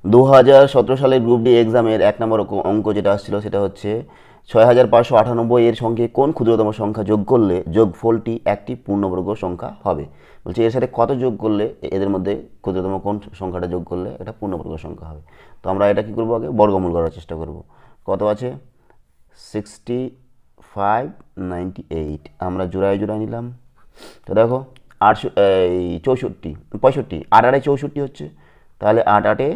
2017 সালের group D এক্সামের 1 নম্বর অঙ্ক যেটা আসছিল সেটা হচ্ছে 6598 এর সঙ্গে কোন ক্ষুদ্রতম সংখ্যা যোগ করলে যোগফলটি একটি পূর্ণবর্গ সংখ্যা হবে। বলছে এর সাথে কত যোগ করলে, এদের মধ্যে ক্ষুদ্রতম কোন সংখ্যাটা যোগ করলে এটা পূর্ণবর্গ সংখ্যা হবে। তো আমরা এটা কী করবো, আগে বর্গমূল করার চেষ্টা করব। কত আছে? 6598 আমরা জোড়ায় জোড়ায় নিলাম। তো দেখো 64 65 8 8 64 হচ্ছে, তাহলে 8 8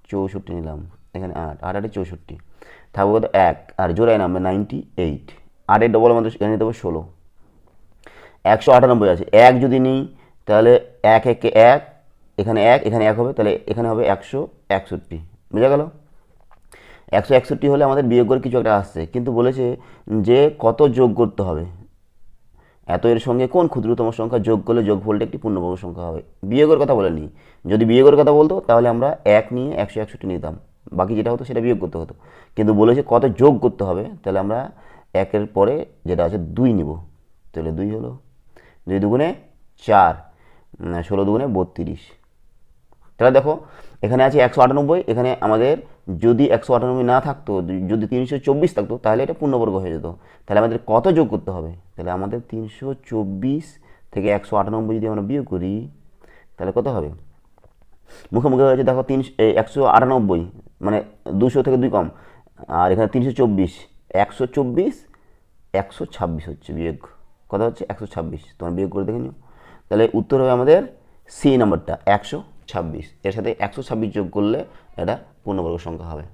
64 নিলাম। এখানে 8 8 8 64 থাকবো কত? 1 আর জোড়ায় নামবে 98। 8 ডবল আমাদের এখানে নিতে হবে 16। 198 আছে, 1 যদি নিই তাহলে 1 1 1, এখানে 1 এখানে 1 হবে, তাহলে এখানে হবে 161। বুঝা গেল? 161 হলে আমাদের বিয়োগ করে কিছু একটা আসছে, কিন্তু বলেছে যে কত যোগ করতে হবে, এত এর সঙ্গে কোন ক্ষুদ্রতম সংখ্যা যোগ করলে যোগফলটা একটি পূর্ণবর্গ সংখ্যা হবে। বিয়োগের কথা বলেনি। যদি বিয়োগের কথা বলতো তাহলে আমরা 1 নিয়ে 161 নিতাম, বাকি যেটা হতো সেটা বিয়োগ করতে হতো। কিন্তু বলেছে কত যোগ করতে হবে, তাহলে আমরা 1-এর পরে যেটা আছে 2 নিব। তাহলে 2 হলো, 2 দুগুণে 4, 16 দুগুণে 32। তাহলে দেখো এখানে আছে 198, এখানে আমাদের যদি 198 না থাকতো, যদি 324 থাকতো, তাহলে এটা পূর্ণবর্গ হয়ে যেত। তাহলে আমাদের কত যোগ করতে হবে? তাহলে আমাদের 324 থেকে 198 যদি আমরা বিয়োগ করি তাহলে কত হবে? মুখে মুখে হয়েছে দেখো 198, মানে 200 থেকে 2 কম, আর এখানে 324, 124 126 হচ্ছে বিয়োগ। কত হচ্ছে? 126। তোমার বিয়োগ করে দেখে নিও। তাহলে উত্তর হবে আমাদের সি নাম্বারটা 126। এর সাথে 126 যোগ করলে এটা পূর্ণবর্গ সংখ্যা হবে।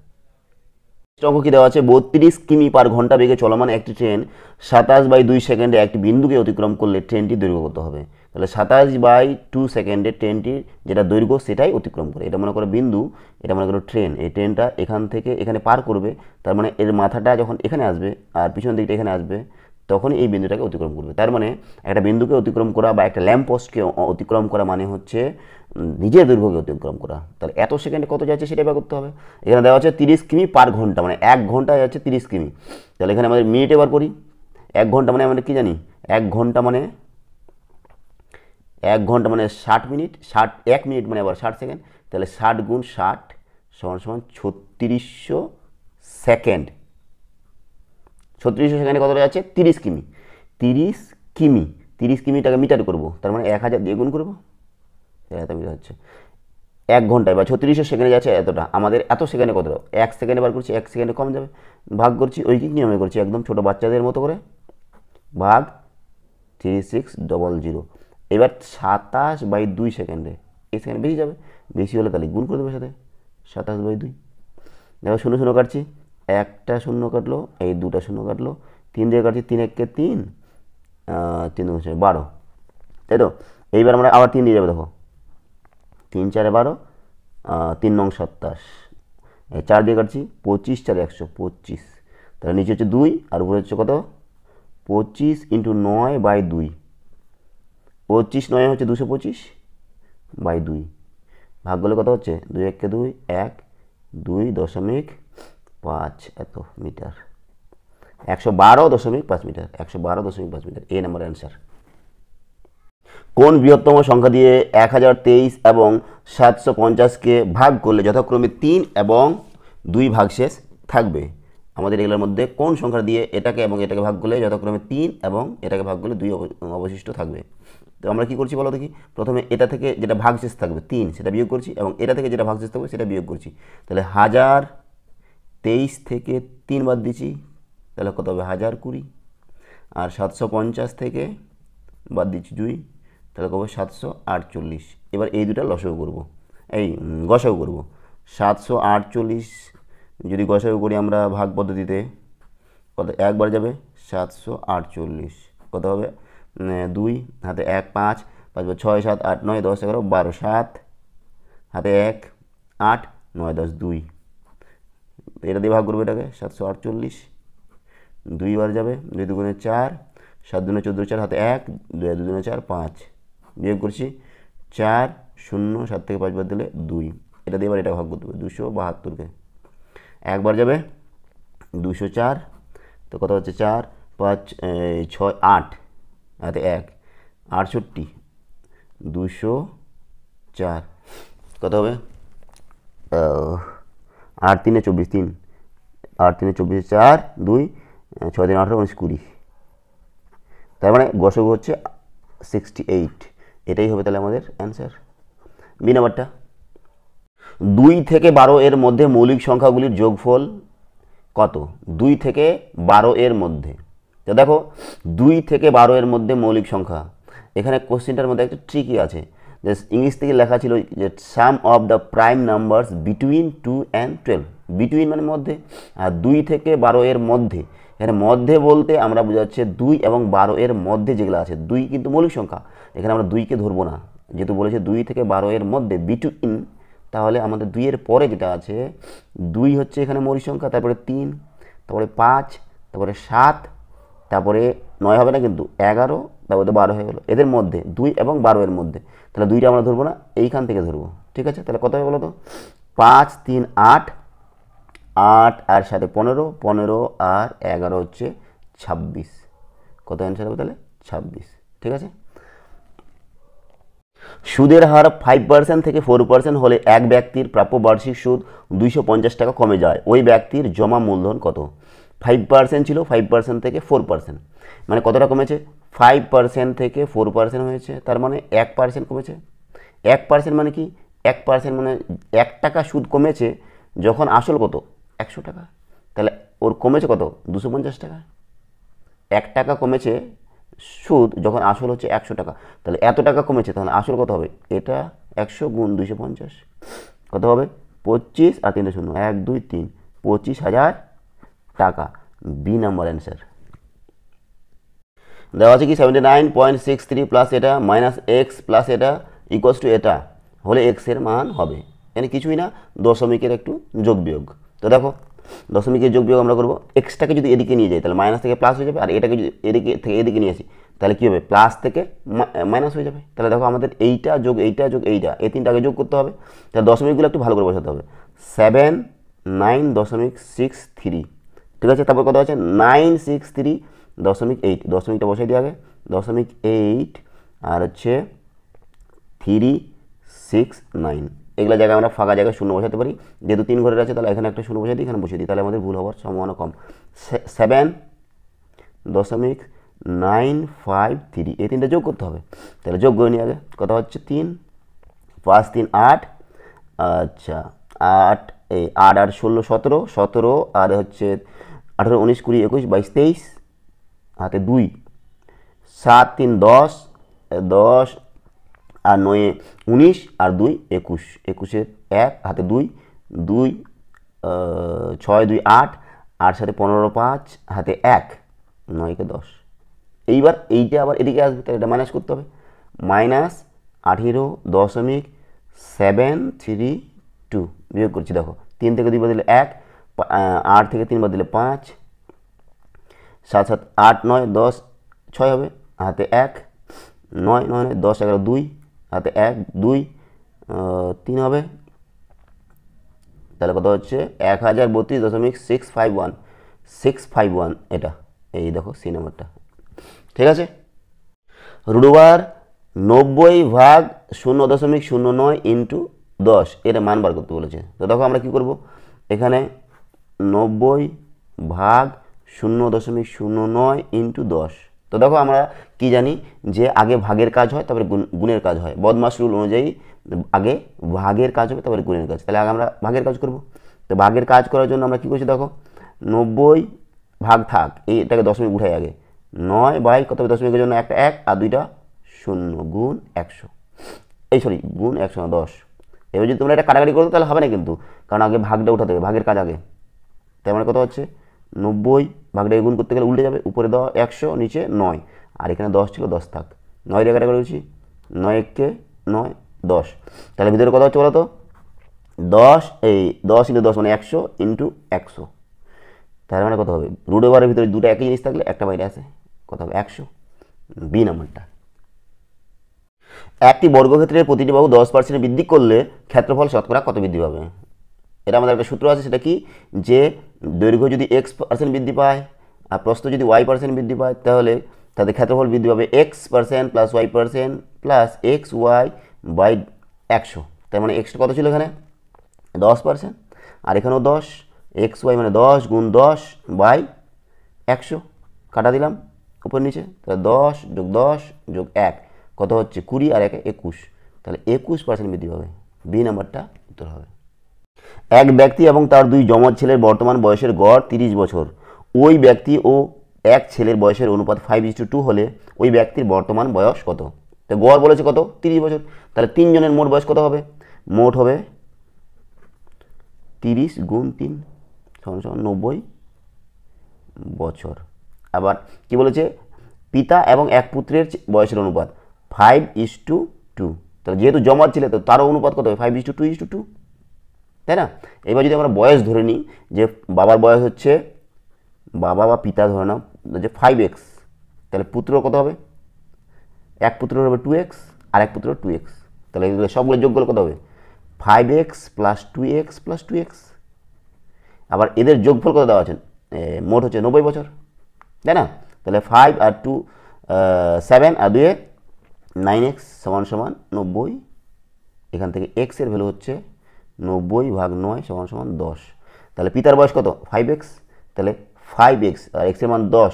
অঙ্ক কি দেওয়া আছে? 32 কিমি পার ঘন্টা বেগে চলমান একটি ট্রেন 27/2 সেকেন্ডে একটি বিন্দুকে অতিক্রম করলে ট্রেনটির দৈর্ঘ্য কত হবে? তাহলে 27/2 সেকেন্ডে ট্রেনটির যেটা দৈর্ঘ্য সেটাই অতিক্রম করে। এটা মনে করো বিন্দু, এটা মনে করো ট্রেন। এই ট্রেনটা এখান থেকে এখানে পার করবে, তার মানে এর মাথাটা যখন এখানে আসবে আর পিছন দিকটা এখানে আসবে, তখনই এই বিন্দুটাকে অতিক্রম করবে। তার মানে একটা বিন্দুকে অতিক্রম করা বা একটা ল্যাম্প পোস্টকে অতিক্রম করা মানে হচ্ছে নিজের দৈর্ঘ্যকে অতিক্রম করা। তাহলে এত সেকেন্ডে কত যাচ্ছে সেটা বের করতে হবে। এখানে দেওয়া হচ্ছে 30 কিমি পার ঘন্টা, মানে 1 ঘন্টায় যাচ্ছে 30 কিমি। তাহলে এখানে আমাদের মিনিটে বার করি। 1 ঘন্টা মানে আমরা কী জানি? 1 ঘন্টা মানে 60 মিনিট, 1 মিনিট মানে আবার 60 সেকেন্ড। তাহলে 60 গুণ 60 সমান সমান 3600 সেকেন্ড। 3600 সেকেন্ডে কতটা যাচ্ছে? 30 কিমি। 30 কিমি, 30 কিমিটাকে মিটার করবো, তার মানে 1000 দিয়ে গুণ করবো, এত মিটার হচ্ছে। 1 ঘন্টায় বা 3600 সেকেন্ডে যাচ্ছে এতটা। আমাদের এত সেকেন্ডে কতটা? 1 সেকেন্ডে বার করছি, 1 সেকেন্ডে কম যাবে। ভাগ করছি, ঐকিক নিয়মে করছি, একদম ছোটো বাচ্চাদের মতো করে। ভাগ 3600। এবার 27/2 সেকেন্ডে, এই সেকেন্ড বেশি যাবে, বেশি হলে তাহলে গুণ করে দেবে সাথে 27/2। দেখো শূন্য শূন্য কাটছি, একটা শূন্য কাটলো, এই দুটা শূন্য কাটলো, 3 দিয়ে কাটছি, 3 1 3, 3 2 12, তাই তো? এইবার আমরা আবার 3 দিয়ে যাবে, দেখো 3 4 12, 3 9 27, 4 দিয়ে কাটছি, 25 4 125। তাহলে নিচে হচ্ছে 2 আর উপরে হচ্ছে কত? 25 × 9/2। 25 9 হচ্ছে 225/2। ভাগ করলে কত হচ্ছে? 2 1 2, 1 2.5 এত মিটার। 112.5 metre, 112.5 metre. এই নাম্বার অ্যান্সার। কোন বৃহত্তম সংখ্যা দিয়ে 1023 এবং 750কে ভাগ করলে যথাক্রমে 3 এবং 2 ভাগশেষ থাকবে? আমাদের এগুলোর মধ্যে কোন সংখ্যা দিয়ে এটাকে এবং এটাকে ভাগ করলে যথাক্রমে 3 এবং এটাকে ভাগ করলে 2 অবশিষ্ট থাকবে? তো আমরা কী করছি বলো দেখি। প্রথমে এটা থেকে যেটা ভাগশেষ থাকবে 3 সেটা বিয়োগ করছি, এবং এটা থেকে যেটা ভাগশেষ থাকবে সেটা বিয়োগ করছি। তাহলে 1023 থেকে 3 বাদ দিচ্ছি, তাহলে কত হবে? 1020। আর 750 থেকে বাদ দিচ্ছি 2, তাহলে কবে? 748। এবার এই দুটা লসাগু করবো, এই গসাগু করবো। 748 যদি গসাগু করি আমরা ভাগ পদ্ধতিতে, কত? একবার যাবে 748, কত হবে? 2 হাতে 1 5, 5 6 7 8 9 10 11 12, 7 হাতে 1 8 9 10 2, এটা দিয়ে ভাগ করবো এটাকে। 748 2 বার যাবে, 2 দুগুণে 4, 7 দুগুণে 14, 4 হাতে 1, 2 দুগুণে 4 5, বিয়োগ করছি 4 0, 7 থেকে 5 বাদ দিলে 2, এটা দিয়ে এবার এটা ভাগ করতে হবে 272কে। একবার যাবে 204, তো কত হচ্ছে? 4 5 6 8 হাতে 1 68, 204, কত হবে? 8 3 24 3 8 3 24 4 2 6 3 18 19 20, তার মানে গসগু হচ্ছে 68। এটাই হবে তাহলে আমাদের অ্যান্সার। বি নাম্বারটা, 2 থেকে 12 এর মধ্যে মৌলিক সংখ্যাগুলির যোগফল কত? 2 থেকে 12 এর মধ্যে, তো দেখো 2 থেকে 12 এর মধ্যে মৌলিক সংখ্যা, এখানে কোশ্চেনটার মধ্যে একটা ট্রিকই আছে, যে ইংলিশ থেকে লেখা ছিল যে some of the prime numbers between 2 and 12, between মানে মধ্যে, আর 2 থেকে 12 এর মধ্যে, এখানে মধ্যে বলতে আমরা বোঝাচ্ছে 2 এবং 12 এর মধ্যে যেগুলো আছে, 2 কিন্তু মৌলিক সংখ্যা, এখানে আমরা 2কে ধরবো না, যেহেতু বলেছে 2 থেকে 12 এর মধ্যে বিটুইন, তাহলে আমাদের 2 এর পরে যেটা আছে 2 হচ্ছে এখানে মৌলিক সংখ্যা, তারপরে 3, তারপরে 5, তারপরে 7, তারপরে 9 হবে না কিন্তু 11, তারপরে 12 হয়ে গেলো, এদের মধ্যে 2 এবং 12 এর মধ্যে, তাহলে 2টা আমরা ধরবো না, এইখান থেকে ধরবো, ঠিক আছে? তাহলে কত হবে বলো তো, 5 3 8, 8 আর 7 15, 15 আর 11 হচ্ছে 26, কত অ্যান্সার হবে তাহলে 26, ঠিক আছে? সুদের হার 5% থেকে 4% হলে এক ব্যক্তির প্রাপ্য বার্ষিক সুদ 250 টাকা কমে যায়, ওই ব্যক্তির জমা মূলধন কত? 5% ছিল, 5% থেকে 4%, মানে কতটা কমেছে? 5% থেকে 4% হয়েছে, তার মানে 1% কমেছে। 1% মানে কি? 1% মানে 1 টাকা সুদ কমেছে যখন আসল কত? 100 টাকা, তাহলে ওর কমেছে কত? 250 টাকা। 1 টাকা কমেছে সুদ যখন আসল হচ্ছে 100 টাকা, তাহলে এত টাকা কমেছে, তাহলে আসল কত হবে? এটা 100 গুণ 250, কত হবে? 25 আর 3 শূন্য, 1 2 3, 25,000 টাকা। B number answer. দেওয়া আছে কি 79.63 প্লাস এটা মাইনাস এক্স প্লাস এটা ইকুয়ালস টু এটা হলে এক্স এর মান হবে, মানে কিছুই না, দশমিকের একটু যোগ বিয়োগ। তো দেখো দশমিকের যোগ বিয়োগ আমরা করবো, এক্সটাকে যদি এদিকে নিয়ে যাই তাহলে মাইনাস থেকে প্লাস হয়ে যাবে, আর এটাকে যদি এদিকে থেকে এদিকে নিয়ে আসি তাহলে কী হবে? প্লাস থেকে মাইনাস হয়ে যাবে। তাহলে দেখো আমাদের এইটা যোগ এইটা যোগ এইটা, এই তিনটাকে যোগ করতে হবে, তাহলে দশমিকগুলো একটু ভালো করে বসাতে হবে। 79.63, ঠিক আছে? তারপর কত আছে? 963.8, দশমিকটা বসাই দিয়ে আগে, 0.8 আর হচ্ছে 369, এগুলো জায়গায় আমরা ফাঁকা জায়গায় শূন্য বসাতে পারি, যেহেতু 3 ঘরের আছে তাহলে এখানে একটা শূন্য বসাই দিই, এখানে বসিয়ে দিই, তাহলে আমাদের ভুল হওয়ার সম্ভাবনা কম। 7.953, এই তিনটা যোগ করতে হবে, তাহলে যোগ করে নিয়ে আগে, কত হচ্ছে? 3 5 3 8, আচ্ছা 8 এই 8 আর 16 17, 17 আর হচ্ছে 18 19 20 21 22 23, হাতে 2, 7 3 10, 10 আর 9 19 আর 2 21, 21 1 হাতে 2, 2 6 2 8, 8 7 15 5 হাতে 1, 9 কে 10। এইবার এইটা আবার এদিকে আসবে, তাহলে এটা মাইনাস করতে হবে, -18.732 বিয়োগ করছি, দেখো 3 থেকে 2 বাদ দিলে 1, 8 থেকে 3 বাদ দিলে 5, 7 7 8 9 10 6 হবে, হাতে 1, 9 9 10 11 2 হাতে 1 2 3 হবে, তাহলে কত হচ্ছে? 1032.651, 651 এটা, এই দেখো সি নাম্বারটা, ঠিক আছে? রুটওভার 90 ভাগ 0.09 ইন্টু 10 এটা মান বার করতে বলেছে। তো দেখো আমরা কি করব, এখানে 90 ভাগ 0.09 ইন্টু 10, তো দেখো আমরা কি জানি যে আগে ভাগের কাজ হয় তারপরে গুণের কাজ হয়, বদমাশ রুল অনুযায়ী আগে ভাগের কাজ হবে তারপরে গুণের কাজ, তাহলে আগে আমরা ভাগের কাজ করব। তো ভাগের কাজ করার জন্য আমরা কী করছি, দেখো 90 ভাগ থাক, এটাকে দশমিক উঠাই আগে, 9 বাই কত হবে? দশমিকের জন্য একটা 1 আর 2টা 0 গুণ 100, এই সরি গুণ 100 না 10। এবার যদি তোমরা এটা কাটাকাটি করো তাহলে হবে না কিন্তু, কারণ আগে ভাগটা উঠাতে হবে, ভাগের কাজ আগে। তাই মানে কত হচ্ছে? 90 ভাগটাকে গুণ করতে গেলে উল্টে যাবে, উপরে দেওয়া 100 নিচে 9, আর এখানে 10 ছিল 10 থাক, 9 দিয়ে কাটাকাটি করেছি, 9 1 9 10, তাহলে ভিতরে কত হচ্ছে বলো তো? 10 এই 10 ইন্টু 10 মানে 100 ইন্টু 100, তার মানে কত হবে? রুট ওভারের ভিতরে দুটো একই জিনিস থাকলে একটা বাইরে আসে, কত হবে? 100। বি নাম্বারটা। একটি বর্গক্ষেত্রের প্রতিটি বাহু 10% বৃদ্ধি করলে ক্ষেত্রফল শতকরা কত বৃদ্ধি পাবে? এটা আমাদের একটা সূত্র আছে, সেটা কি? যে দৈর্ঘ্য যদি x% বৃদ্ধি পায় আর প্রস্থ যদি y% বৃদ্ধি পায়, তাহলে তাদের ক্ষেত্রফল বৃদ্ধি পাবে x% plus y% plus xy by 100। তার মানে এক্সটা কত ছিল এখানে? 10%, আর এখানেও 10, এক্স ওয়াই মানে 10 গুণ 10 বাই 100, কাটা দিলাম উপর নিচে, তাহলে 10 যোগ 10 যোগ 1 কত হচ্ছে 20 আর 1 21, তাহলে 21% বৃদ্ধি পাবে। বি নাম্বারটা উত্তর হবে। এক ব্যক্তি এবং তার দুই যমজ ছেলের বর্তমান বয়সের গড় 30 বছর। ওই ব্যক্তি ও এক ছেলের বয়সের অনুপাত 5:2 হলে ওই ব্যক্তির বর্তমান বয়স কত? তো গড় বলেছে কত 30 বছর, তাহলে তিনজনের মোট বয়স কত হবে? মোট হবে 30 গুণ 3 সমান 90 বছর। আবার কি বলেছে? পিতা এবং এক পুত্রের বয়সের অনুপাত 5:2, তাহলে যেহেতু জমজ ছেলে তো তারও অনুপাত কত হবে 5:2, তাই না? এবার যদি আমরা বয়স ধরে নিই যে বাবার বয়স হচ্ছে, বাবা বা পিতা ধরে নাও যে 5x, তাহলে পুত্র কত হবে? এক পুত্র হবে 2x আর এক পুত্র 2x, তাহলে এগুলো সবগুলো যোগ করলে কত হবে? 5x plus 2x plus 2x। আবার এদের যোগফল কত দেওয়া আছে? মোট হচ্ছে 90 বছর, তাই না? তাহলে 5 আর 2 7 আর 2 9x সমান 90। এখান থেকে x এর ভ্যালু হচ্ছে 90 ভাগ 9 সমান 10। তাহলে পিতার বয়স কত? 5x, তাহলে 5x আর x এর মান 10,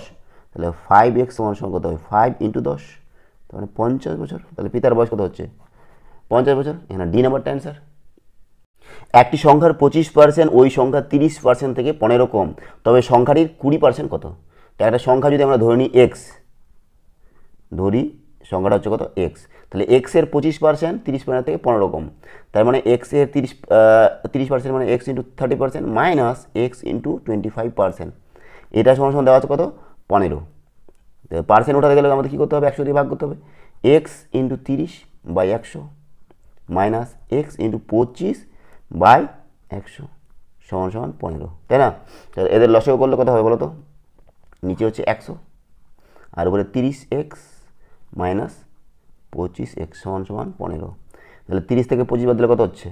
তাহলে 5x সমান কত হবে? 5 ইন্টু 10, তাহলে 50 বছর। তাহলে পিতার বয়স কত হচ্ছে? 50 বছর। এখানে ডি নাম্বারটা অ্যান্সার। একটি সংখ্যার 25% ওই সংখ্যার 30% থেকে 15 কম, তবে সংখ্যাটির 20% কত? তো একটা সংখ্যা যদি আমরা ধরে নিই এক্স, ধরি সংখ্যাটা হচ্ছে কত? এক্স, তাহলে এক্সের 25% 30% থেকে 15 কম, তার মানে এক্সের 30% মানে x into 30% minus x into 25%, এটা সমান দেওয়া আছে কত? 15। পার্সেন্ট ওঠাতে গেলে আমাদের কী করতে হবে? 100 দিয়ে ভাগ করতে হবে। X into 30 by 100 minus x into 25 by 100 সমান 15, তাই না? এদের লসাগু করলে কত হবে বলো তো? নিচে হচ্ছে 100 আর উপরে 30x মাইনাস 25x সমান 15, তাহলে 30 থেকে 25 বাদ দিলে কত হচ্ছে?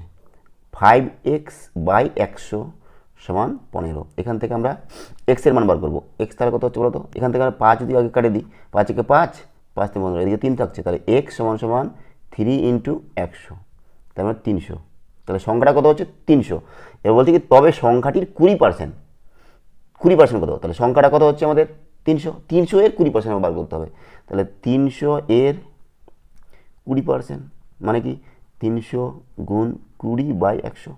5x বাই 100 সমান 15। এখান থেকে আমরা এক্স এর মান বার করবো। এক্স তাহলে কত হচ্ছে বলো তো? এখান থেকে আমরা 5 যদি আগে কাটে দিই, 5 থেকে 5, 5 থেকে 15, এদিকে 3 থাকছে, তাহলে এক্স সমান 3 ইন্টু 100, তার মানে 300। তাহলে সংখ্যাটা কত হচ্ছে? 300। এবার বলছি কি তবে সংখ্যাটির 20% কত? তাহলে সংখ্যাটা কত হচ্ছে আমাদের? 300। 300 এর 20% বার করতে হবে, তাহলে 300 এর 20% মানে কি? 300 গুণ 20 বাই 100,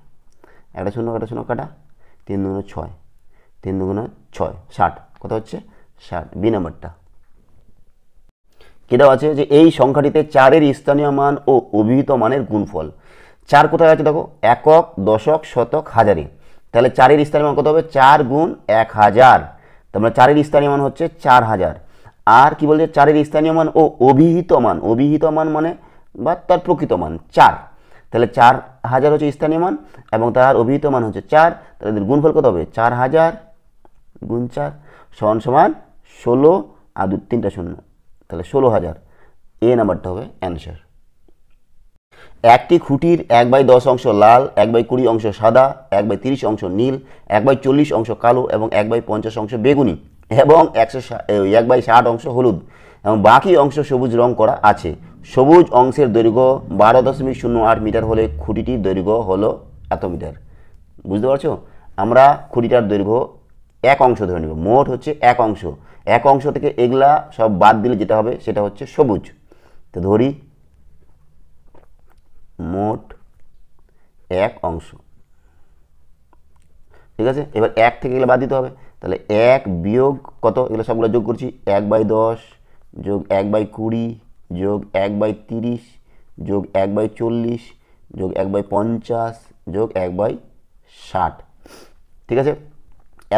একটা শূন্য কাটা, 3 দুগুণে 6, 3 দুগুণে 6 60, কত হচ্ছে? 60। বি নাম্বারটা। কি দেওয়া আছে? যে এই সংখ্যাটিতে 4-এর স্থানীয় মান ও অভিহিত মানের গুণফল। 4 কোথায় আছে দেখো? একক, দশক, শতক, হাজারে, তাহলে 4-এর স্থানীয় মান কত হবে? 4 গুণ 1000, তার মানে 4-এর স্থানীয় মান হচ্ছে 4000। আর কি বলছে? 4-এর স্থানীয় মান ও অভিহিত মান, অভিহিত মান মানে বা তার প্রকৃত মান 4, তাহলে 4000 হচ্ছে স্থানীয় মান এবং তার অভিহিত মান হচ্ছে 4, তাহলে এদের গুণফল কত হবে? 4000 গুণ 4 সমান 16 আর 3টা শূন্য, তাহলে 16000। এ নাম্বারটা হবে অ্যান্সার। একটি খুঁটির 1/10 অংশ লাল, 1/20 অংশ সাদা, 1/30 অংশ নীল, 1/40 অংশ কালো এবং 1/50 অংশ বেগুনি এবং 1/60 অংশ হলুদ এবং বাকি অংশ সবুজ রং করা আছে। সবুজ অংশের দৈর্ঘ্য 12.08 মিটার হলে খুঁটিটির দৈর্ঘ্য হলো এত মিটার। বুঝতে পারছো? আমরা খুঁটিটার দৈর্ঘ্য এক অংশ ধরে নেব, মোট হচ্ছে এক অংশ থেকে এগুলা সব বাদ দিলে যেটা হবে সেটা হচ্ছে সবুজ। তো ধরি মোট এক অংশ, ঠিক আছে? এবার 1 থেকে এগুলো বাদ দিতে হবে, তাহলে 1 বিয়োগ কত? এগুলো সবগুলো যোগ করছি, 1/10 যোগ 1/20 যোগ 1/30 যোগ 1/40 যোগ 1/50 যোগ 1/60, ঠিক আছে?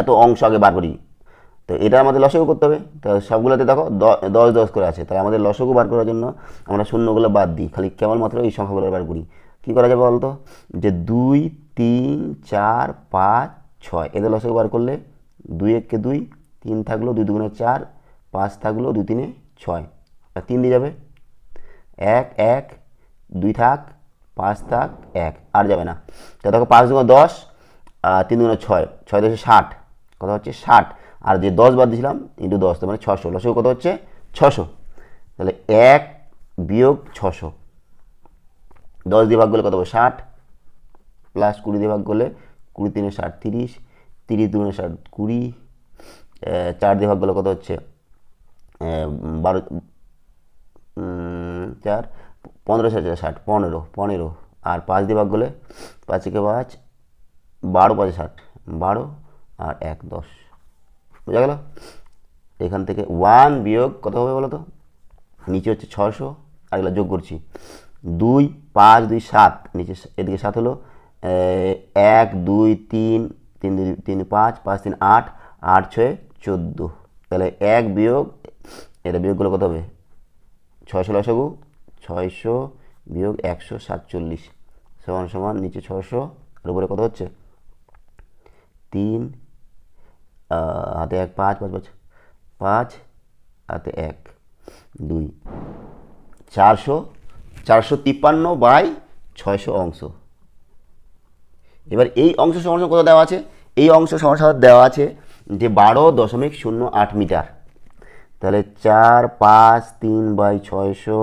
এত অংশ আগে বার করি, তো এটা আমাদের লসাগু করতে হবে। তো সবগুলোতে দেখো 10 10 করে আছে, তাহলে আমাদের লসাগু বার করার জন্য আমরা শূন্যগুলো বাদ দিই, খালি কেবলমাত্র এই সংখ্যাগুলো বার করি। কী করা যাবে বলতো? যে 2 3 4 5 6 এদের লসাগু বার করলে 2 1 কে 2, 3 থাকলো 2 দুগুণে 4, 5 থাকলো 2 3 6, আর 3 দিয়ে যাবে 1 1, 2 থাক 5 থাক 1, আর যাবে না। তো দেখো 5 দুগুণে 10 আর 3 দুগুণে 6, 6 10 60, কত হচ্ছে? 60, আর যে 10 বাদ দিয়েছিলাম ইন্টু 10, মানে 600, লসাগু কত হচ্ছে? 600। তাহলে 1 বিয়োগ 600, 10 দিয়ে ভাগ করলে কত হবে? 60, প্লাস 20 দিয়ে ভাগ করলে 20 3 60, 30, 30 2 60, 20, 4 দিয়ে ভাগ করলে কত হচ্ছে 12, 4 15 60, 15, 15 আর 5 দিয়ে ভাগ করলে 5 একে 5, 12 5 60, 12 আর 1 10, বোঝা গেল। এখান থেকে 1 বিয়োগ কত হবে বলো তো, নিচে হচ্ছে 600 আর এগুলো যোগ করছি 2 5 2 7, নিচে এদিকে 7 হলো 1 2 3 3 2 3 5 5 3 8 8 6 14, তাহলে 1 বিয়োগ এটা বিয়োগগুলো কত হবে 600 লসাগু 600 বিয়োগ 147 সমান সমান নিচে 600 আর উপরে কত হচ্ছে 3 হাতে 1 5 5 5 5 হাতে 1 2 453/600 অংশ। এবার এই অংশ সমান কত দেওয়া আছে, এই অংশ সমান দেওয়া আছে যে 12.08 মিটার। তাহলে 453/600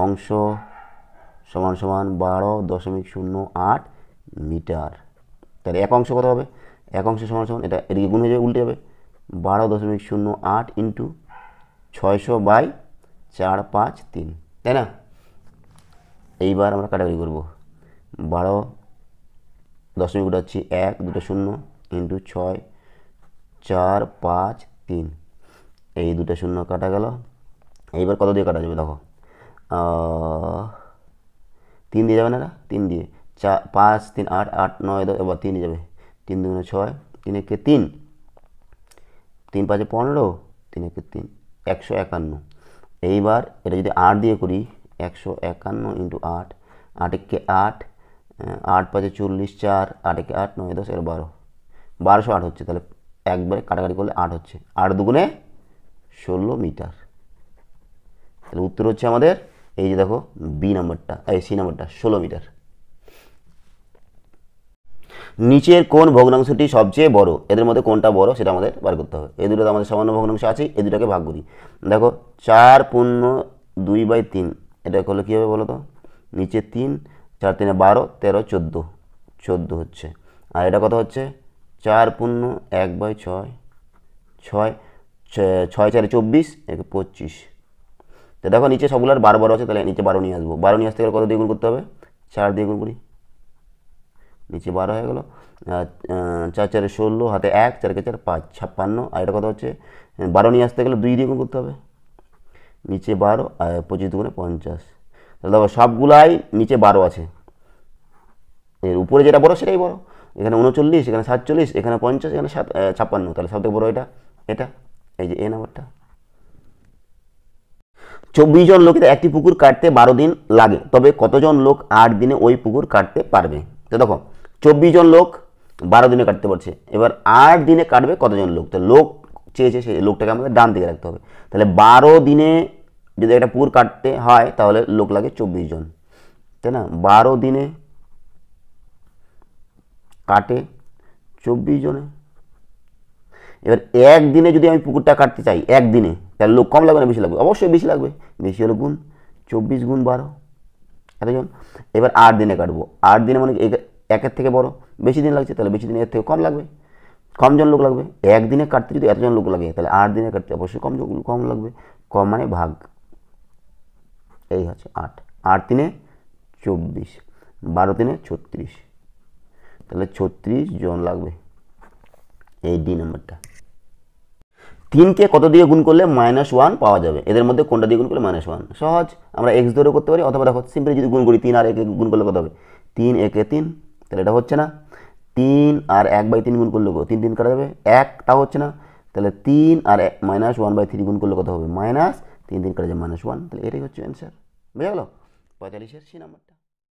অংশ সমান সমান 12.08 মিটার। তাহলে এক অংশ কত হবে, এক অংশ সমান সমান এটা এদিকে গুণ হয়ে যাবে, উল্টে যাবে 12.08 ইন্টু 600/453, তাই না। এইবার আমরা কাটাকাটি করবো 12 উঠাচ্ছি 1 2 0 ইন্টু 6 4 5 3, এই 2 0 কাটা গেল। এইবার কত দিয়ে কাটা যাবে দেখো 3 দিয়ে যাবে না, 3 দিয়ে 4 5 3 8 8 9 10, এবার 3 দিয়ে যাবে 3 2 6 3 1 3 3 5 15 3 1 3 151। এইবার এটা যদি 8 দিয়ে করি 151 ইন্টু 8 8 1 8 8 5 40 4 8 1 8 9 10 12 1208 হচ্ছে। তাহলে একবারে কাটাকাটি করলে 8 হচ্ছে, 8 দুগুণে 16 মিটার। তাহলে উত্তর হচ্ছে আমাদের এই যে দেখো বি নাম্বারটা, এই সি নাম্বারটা 16 মিটার। নিচের কোন ভগ্নাংশটি সবচেয়ে বড়, এদের মধ্যে কোনটা বড় সেটা আমাদের বার করতে হবে। এই দুটো আমাদের সামান্য ভগ্নাংশ আছে, এই দুটাকে ভাগ করি। দেখো 4/2/3, এটা করলে কী হবে বলো তো, নিচে 3 4 3 12 13 14 14 হচ্ছে। আর এটা কত হচ্ছে 4/1/6 6 6 4 24 25। তো দেখো নিচে সবগুলোর 12 12 আছে, তাহলে নিচে 12 নিয়ে আসবো। 12 নিয়ে আসতে গেলে কত দিয়ে গুণ করতে হবে, 4 দিয়ে গুণ করি, নিচে 12 হয়ে গেল। 4 4 16 হাতে 1 4 4 5 56। আর এটা কত হচ্ছে 12 নিয়ে আসতে গেলে 2 দিয়ে গুণ করতে হবে, নিচে 12 আর 25 দুগুণে 50। তাহলে দেখো সবগুলাই নিচে 12 আছে, এর উপরে যেটা বড় সেটাই বড়। এখানে 39, এখানে 47, এখানে 50, এখানে 56। তাহলে সবথেকে বড় এটা, এটা এই যে এ নাম্বারটা। 24 জন লোকের একটি পুকুর কাটতে 12 দিন লাগে, তবে কতজন লোক 8 দিনে ওই পুকুর কাটতে পারবে। তো দেখো 24 জন লোক 12 দিনে কাটতে পারছে, এবার 8 দিনে কাটবে কতজন লোক। তো লোক চেয়েছে, সেই লোকটাকে আমাদের ডান দিকে রাখতে হবে। তাহলে 12 দিনে যদি একটা পুকুর কাটতে হয় তাহলে লোক লাগে 24 জন, তাই না। 12 দিনে কাটে 24 জনে। এবার একদিনে যদি আমি পুকুরটা কাটতে চাই একদিনে, তাহলে লোক কম লাগবে না বেশি লাগবে, অবশ্যই বেশি লাগবে। বেশি হলে গুণ 24 গুণ 12 এতজন। এবার 8 দিনে কাটবো, 8 দিনে মানে একের থেকে বড়, বেশি দিন লাগছে, তাহলে বেশি দিনে এর থেকে কম লাগবে, কম জন লোক লাগবে। একদিনে কাটতে যদি এতজন লোক লাগে তাহলে 8 দিনে কাটতে অবশ্যই কম লাগবে, কম মানে ভাগ, এই হচ্ছে 8। 8 দিনে 24, 12 দিনে 36, তাহলে 36 জন লাগবে, এই ডি নাম্বারটা। 3কে কত দিয়ে গুণ করলে -1 পাওয়া যাবে, এদের মধ্যে কোনটা দিয়ে গুণ করলে -1? সহজ, আমরা এক্স ধরেও করতে পারি, অথবা দেখো সিম্পলি যদি গুণ করি 3 আর 1 গুণ করলে কত হবে, 3 1 3, তাহলে এটা হচ্ছে না। 3 আর 1/3 গুণ করলে 3 3 কাটা যাবে, 1 তাও হচ্ছে না। তাহলে 3 আর -1/3 গুণ করলে কত হবে, -3 3 কাটা যাবে -1, তাহলে এটাই হচ্ছে অ্যান্সার। বুঝা গেল 45-এর সি নাম্বারটা।